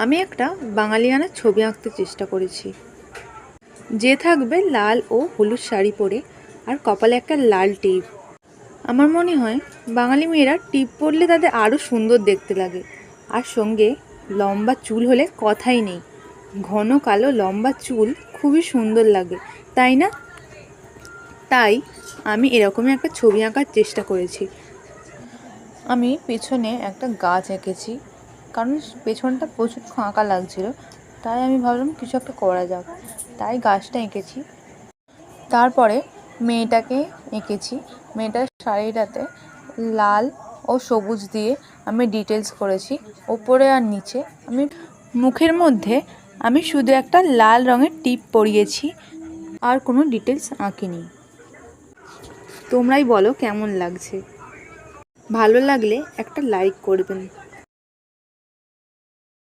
আমি একটা বাঙালিয়ানা ছবি আঁকতে চেষ্টা করেছি, যে থাকবে লাল ও হলুদ শাড়ি পরে আর কপালে একটা লাল টিপ। আমার মনে হয় বাঙালি মেয়েরা টিপ পরলে তাদের আরও সুন্দর দেখতে লাগে, আর সঙ্গে লম্বা চুল হলে কথাই নেই। ঘন কালো লম্বা চুল খুবই সুন্দর লাগে, তাই না? তাই আমি এরকমই একটা ছবি আঁকার চেষ্টা করেছি। আমি পেছনে একটা গাছ এঁকেছি, কারণ পেছনটা প্রচুর ফাঁকা লাগছিল, তাই আমি ভাবলাম কিছু একটা করা যাক, তাই গাছটা এঁকেছি। তারপরে মেয়েটাকে এঁকেছি। মেয়েটার শাড়িটাতে লাল ও সবুজ দিয়ে আমি ডিটেলস করেছি, ওপরে আর নিচে। আমি মুখের মধ্যে আমি শুধু একটা লাল রঙের টিপ পরিয়েছি, আর কোনো ডিটেলস আঁকিনি। তোমরাই বলো কেমন লাগছে। ভালো লাগলে একটা লাইক করবেন।